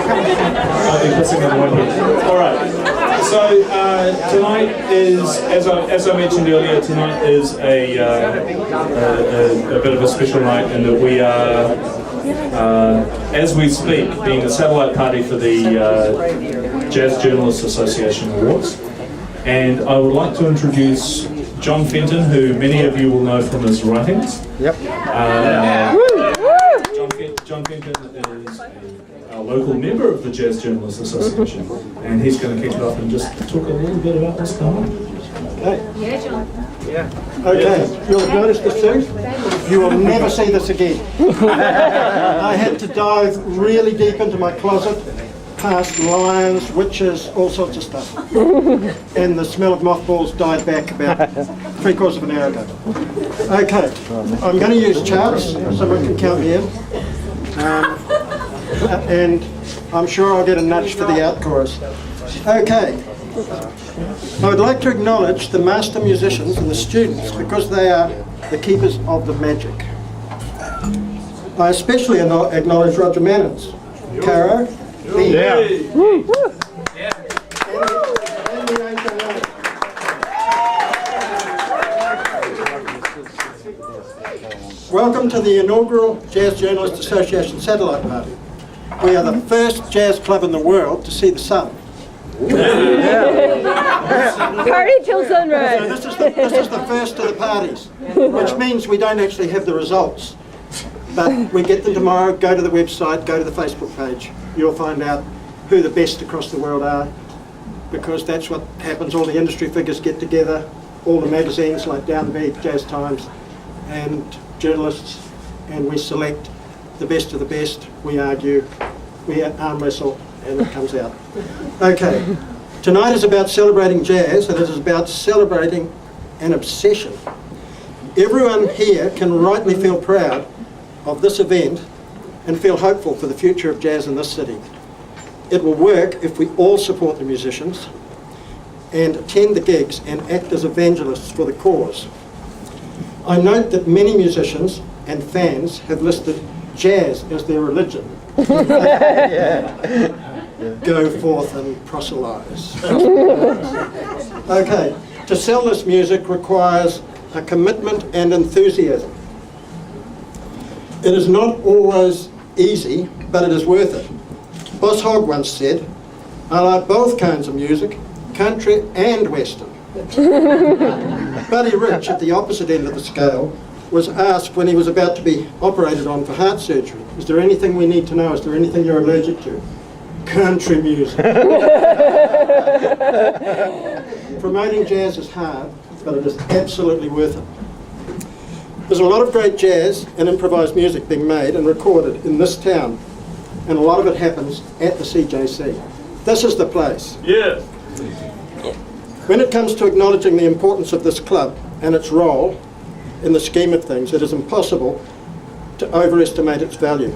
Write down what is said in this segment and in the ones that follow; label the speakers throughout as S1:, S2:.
S1: I'll be pissing on one here. All right. So tonight is, as I mentioned earlier, tonight is a bit of a special night in that we are, as we speak, being a satellite party for the Jazz Journalists Association Awards. And I would like to introduce John Fenton, who many of you will know from his writings.
S2: Yep.
S1: John Fenton is a local member of the Jazz Journalists Association, and he's going to kick it off and just talk a little bit about what's going on.
S2: Okay.
S3: Yeah, John.
S2: Yeah. Okay, you'll have noticed the suit. You will never see this again. I had to dive really deep into my closet, past lions, witches, all sorts of stuff. And the smell of mothballs died back about 3/4 of an hour ago. Okay, I'm going to use charts, someone can count me in. And I'm sure I'll get a nudge for the out chorus. Okay, I would like to acknowledge the master musicians and the students because they are the keepers of the magic. I especially acknowledge Roger Manins, Caro, Ben, and the HLA. Welcome to the inaugural Jazz Journalists Association Satellite Party. We are the first jazz club in the world to see the sun.
S4: Party till sunrise.
S2: So this is the first of the parties, which means we don't actually have the results. But we get them tomorrow. Go to the website, go to the Facebook page. You'll find out who the best across the world are, because that's what happens. All the industry figures get together, all the magazines like Down the Beat, Jazz Times, and journalists, and we select the best of the best. We argue, we arm wrestle, and it comes out. Okay, tonight is about celebrating jazz, and it is about celebrating an obsession. Everyone here can rightly feel proud of this event and feel hopeful for the future of jazz in this city. It will work if we all support the musicians and attend the gigs and act as evangelists for the cause. I note that many musicians and fans have listed jazz as their religion. Go forth and proselytise. Okay, to sell this music requires a commitment and enthusiasm. It is not always easy, but it is worth it. Boss Hogg once said, "I like both kinds of music, country and western." Buddy Rich, at the opposite end of the scale, was asked when he was about to be operated on for heart surgery, "Is there anything we need to know? Is there anything you're allergic to?" "Country music." Promoting jazz is hard, but it is absolutely worth it. There's a lot of great jazz and improvised music being made and recorded in this town, and a lot of it happens at the CJC. This is the place.
S1: Yeah.
S2: When it comes to acknowledging the importance of this club and its role in the scheme of things, it is impossible to overestimate its value.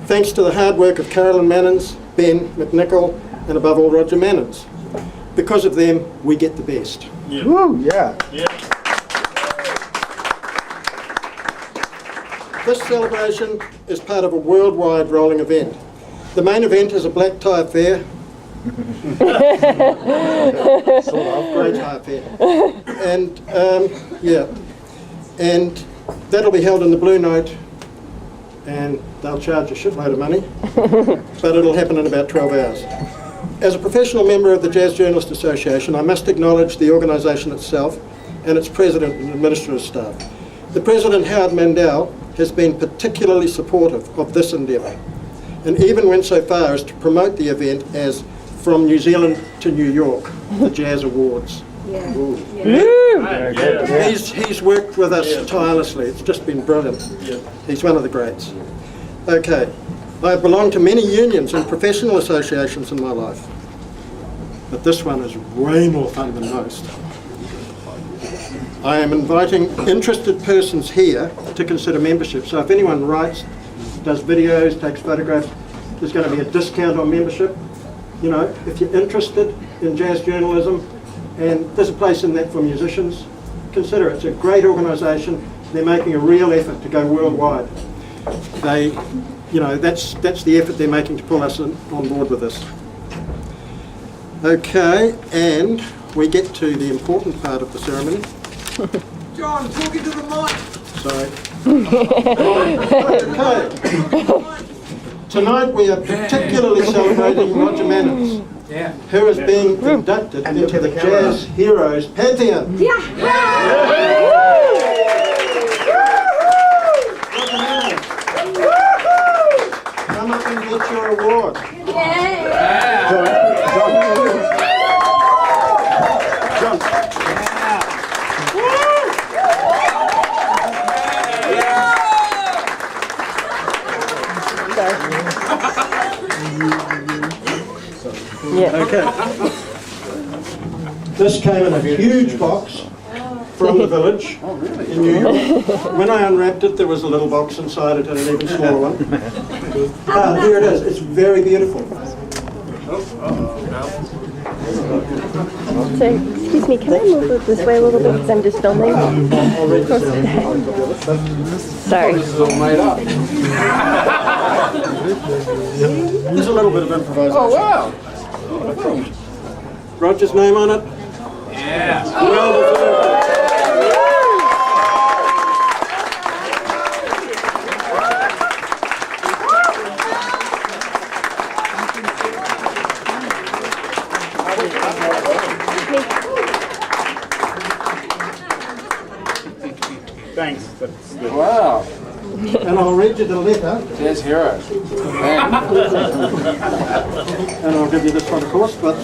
S2: Thanks to the hard work of Carolyn Manins, Ben McNichol, and above all Roger Manins. Because of them, we get the best.
S1: Yeah.
S2: Woo, yeah.
S1: Yeah.
S2: This celebration is part of a worldwide rolling event. The main event is a black tie affair. Sort of, grey tie affair. And, yeah. And that'll be held in the Blue Note, and they'll charge a shitload of money, but it'll happen in about 12 hours. As a professional member of the Jazz Journalist Association, I must acknowledge the organisation itself and its president and administrative staff. The president, Howard Mandel, has been particularly supportive of this endeavour, and even went so far as to promote the event as From New Zealand to New York, the Jazz Awards.
S3: Yeah.
S1: Yeah.
S2: He's worked with us tirelessly. It's just been brilliant.
S1: Yeah.
S2: He's one of the greats. Okay, I have belonged to many unions and professional associations in my life, but this one is way more fun than most. I am inviting interested persons here to consider membership. So if anyone writes, does videos, takes photographs, there's going to be a discount on membership. You know, if you're interested in jazz journalism, and there's a place in that for musicians, consider it. It's a great organisation. They're making a real effort to go worldwide. They you know, that's the effort they're making to pull us on board with this. Okay, and we get to the important part of the ceremony.
S3: John, talking to the mic.
S2: Sorry. Okay. Tonight we are particularly celebrating Roger Manins, who is being inducted into the Jazz Heroes Pantheon. Roger Manins, come up and get your award. John. Okay. This came in a huge box from the village in New York. When I unwrapped it, there was a little box inside it and an even smaller one. Here it is. It's very beautiful.
S4: So, excuse me, can I move it this way a little bit because I'm just filming? Sorry.
S2: There's a little bit of improvisation.
S3: Oh, wow.
S2: Roger's name on it?
S3: Yeah.
S2: Well deserved.
S1: Thanks.
S3: Wow.
S2: And I'll read you the letter.
S3: Jazz Heroes. Man.
S2: And I'll give you this one, of course, but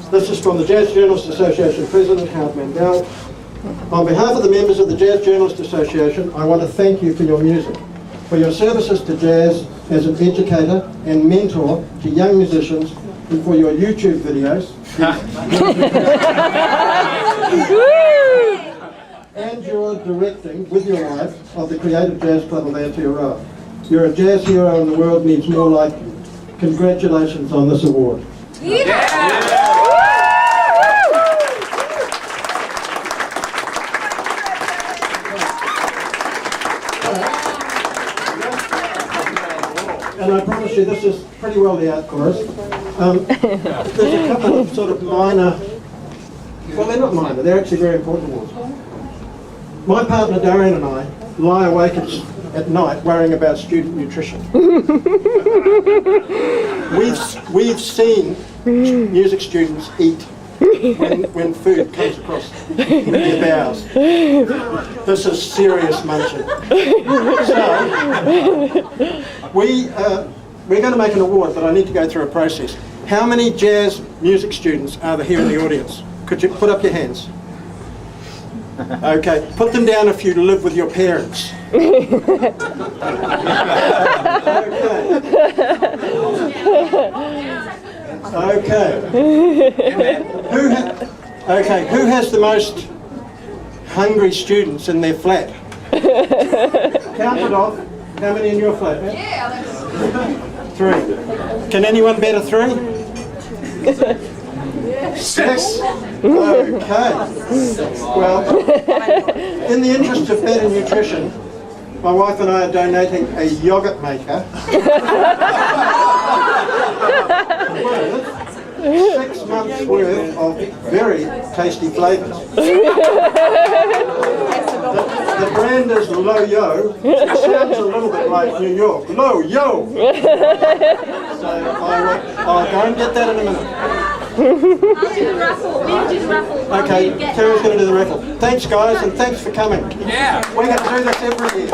S2: this is from the Jazz Journalists Association President, Howard Mandel. On behalf of the members of the Jazz Journalists Association, I want to thank you for your music, for your services to jazz as an educator and mentor to young musicians, and for your YouTube videos. And your directing with your wife of the Creative Jazz Club of Aotearoa. You're a jazz hero and the world needs more like you. Congratulations on this award. And I promise you this is pretty well the out chorus. There's a couple of sort of minor, well they're not minor, they're actually very important awards. My partner Darian and I lie awake at night worrying about student nutrition. We've seen music students eat when food comes across their bowels. This is serious munching. So, we're going to make an award, but I need to go through a process. How many jazz music students are there here in the audience? Could you put up your hands? Okay, put them down if you live with your parents. Okay. Who has the most hungry students in their flat? Count it off. How many in your flat? Yeah, 3. Can anyone better 3? 6. Okay. Well, in the interest of better nutrition, my wife and I are donating a yogurt maker with 6 months worth of very tasty flavours. The brand is Lo Yo. It sounds a little bit like New York. Lo Yo! So I'll go and get that in a minute.
S5: I'll do the raffle. We'll do the raffle.
S2: Okay, Terry's going to do the raffle. Thanks guys and thanks for coming.
S3: Yeah.
S2: We're going to do this every year.